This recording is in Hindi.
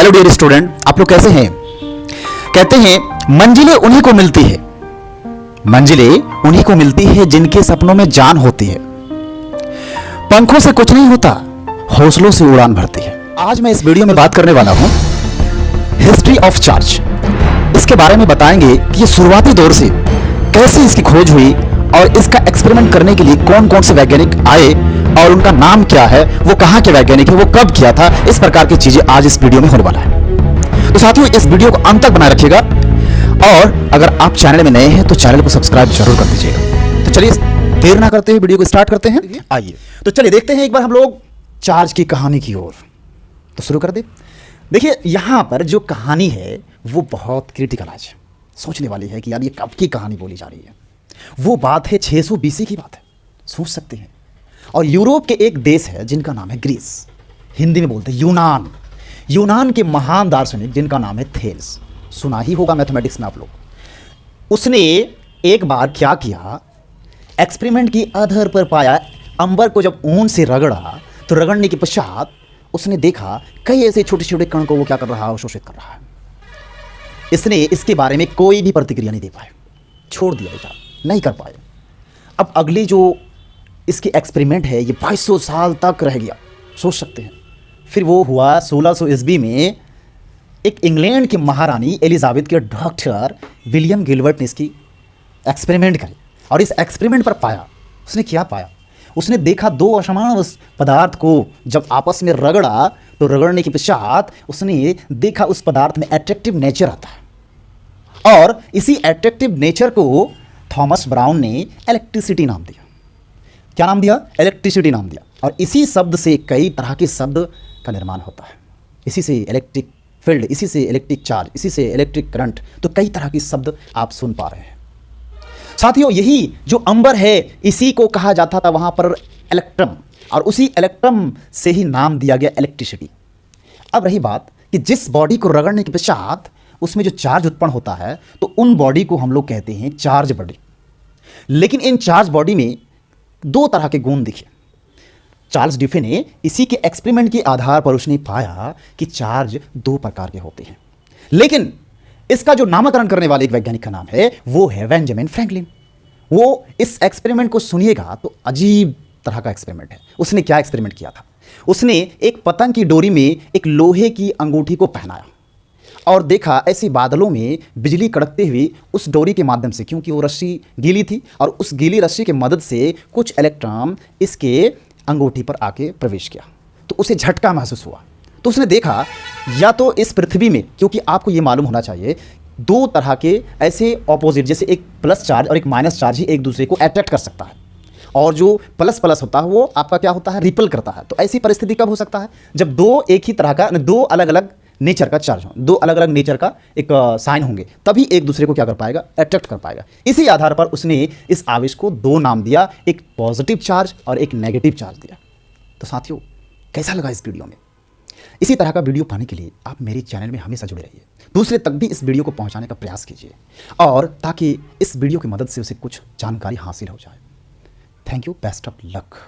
हेलो डियर स्टूडेंट, आप लोग कैसे हैं? कहते हैं मंजिलें उन्हीं को मिलती है, मंजिलें उन्हीं को मिलती है जिनके सपनों में जान होती है। पंखों से कुछ नहीं होता, हौसलों से उड़ान भरती है। आज मैं इस वीडियो में बात करने वाला हूं हिस्ट्री ऑफ चार्ज। इसके बारे में बताएंगे कि ये शुरुआती दौर से कैसे इसकी खोज हुई और इसका एक्सपेरिमेंट करने के लिए कौन कौन से वैज्ञानिक आए और उनका नाम क्या है, वो कहां के वैज्ञानिक है, वो कब किया था। इस प्रकार की चीजें आज इस वीडियो में होने वाला है। तो साथियों, इस वीडियो को अंत तक बनाए रखिएगा और अगर आप चैनल में नए हैं तो चैनल को सब्सक्राइब जरूर कर दीजिएगा। तो चलिए देर ना करते हुए वीडियो को स्टार्ट करते हैं। आइए तो चलिए देखते हैं एक बार हम लोग चार्ज की कहानी की ओर। तो शुरू कर दे। देखिए यहां पर जो कहानी है वो बहुत क्रिटिकल आज सोचने वाली है कि यार ये कब की कहानी बोली जा रही है। वो बात है 600 BC की बात है, सोच सकते हैं। और यूरोप के एक देश है जिनका नाम है ग्रीस, हिंदी में बोलते हैं यूनान। यूनान के महान दार्शनिक जिनका नाम है थेल्स, सुना ही होगा मैथमेटिक्स में आप लोग। उसने एक बार क्या किया, एक्सपेरिमेंट की आधार पर पाया, अंबर को जब ऊन से रगड़ा तो रगड़ने के पश्चात उसने देखा कई ऐसे छोटे छोटे कण को वो क्या कर रहा है, अवशोषित कर रहा है। इसने इसके बारे में कोई भी प्रतिक्रिया नहीं दे पाए, छोड़ दिया बेटा, नहीं कर पाए। अब अगली जो इसकी एक्सपेरिमेंट है ये 2200 साल तक रह गया, सोच सकते हैं। फिर वो हुआ 1600 ईस्वी में, एक इंग्लैंड की महारानी एलिजाबेथ के डॉक्टर विलियम गिलबर्ट ने इसकी एक्सपेरिमेंट करी और इस एक्सपेरिमेंट पर पाया, उसने क्या पाया, उसने देखा दो असमान पदार्थ को जब आपस में रगड़ा तो रगड़ने के पश्चात उसने देखा उस पदार्थ में एट्रैक्टिव नेचर आता है और इसी एट्रैक्टिव नेचर को थॉमस ब्राउन ने इलेक्ट्रिसिटी नाम दिया। क्या नाम दिया? इलेक्ट्रिसिटी नाम दिया। और इसी शब्द से कई तरह के शब्द का निर्माण होता है। इसी से इलेक्ट्रिक फील्ड, इसी से इलेक्ट्रिक चार्ज, इसी से इलेक्ट्रिक करंट, तो कई तरह के शब्द आप सुन पा रहे हैं। साथियों, यही जो अंबर है इसी को कहा जाता था वहां पर इलेक्ट्रम, और उसी इलेक्ट्रम से ही नाम दिया गया इलेक्ट्रिसिटी। अब रही बात कि जिस बॉडी को रगड़ने के पश्चात उसमें जो चार्ज उत्पन्न होता है तो उन बॉडी को हम लोग कहते हैं चार्ज बॉडी। लेकिन इन चार्ज बॉडी में दो तरह के गुण दिखे। चार्ल्स डिफे ने इसी के एक्सपेरिमेंट के आधार पर उसने पाया कि चार्ज दो प्रकार के होते हैं। लेकिन इसका जो नामकरण करने वाले एक वैज्ञानिक का नाम है वो है बेंजामिन फ्रैंकलिन। वो इस एक्सपेरिमेंट को सुनिएगा तो अजीब तरह का एक्सपेरिमेंट है। उसने क्या एक्सपेरिमेंट किया था, उसने एक पतंग की डोरी में एक लोहे की अंगूठी को पहनाया और देखा ऐसे बादलों में बिजली कड़कते हुए उस डोरी के माध्यम से, क्योंकि वो रस्सी गीली थी और उस गीली रस्सी की मदद से कुछ इलेक्ट्रॉन इसके अंगूठी पर आके प्रवेश किया तो उसे झटका महसूस हुआ। तो उसने देखा या तो इस पृथ्वी में, क्योंकि आपको ये मालूम होना चाहिए दो तरह के ऐसे ऑपोजिट, जैसे एक प्लस चार्ज और एक माइनस चार्ज ही एक दूसरे को अट्रैक्ट कर सकता है, और जो प्लस प्लस होता है वो आपका क्या होता है, रिपल करता है। तो ऐसी परिस्थिति कब हो सकता है, जब दो एक ही तरह का, दो अलग अलग नेचर का चार्ज हो, दो अलग अलग नेचर का एक साइन होंगे, तभी एक दूसरे को क्या कर पाएगा, अट्रैक्ट कर पाएगा। इसी आधार पर उसने इस आवेश को दो नाम दिया, एक पॉजिटिव चार्ज और एक नेगेटिव चार्ज दिया। तो साथियों, कैसा लगा इस वीडियो में? इसी तरह का वीडियो पाने के लिए आप मेरे चैनल में हमेशा जुड़े रहिए, दूसरे तक भी इस वीडियो को पहुंचाने का प्रयास कीजिए, और ताकि इस वीडियो की मदद से उसे कुछ जानकारी हासिल हो जाए। Thank you, best of luck.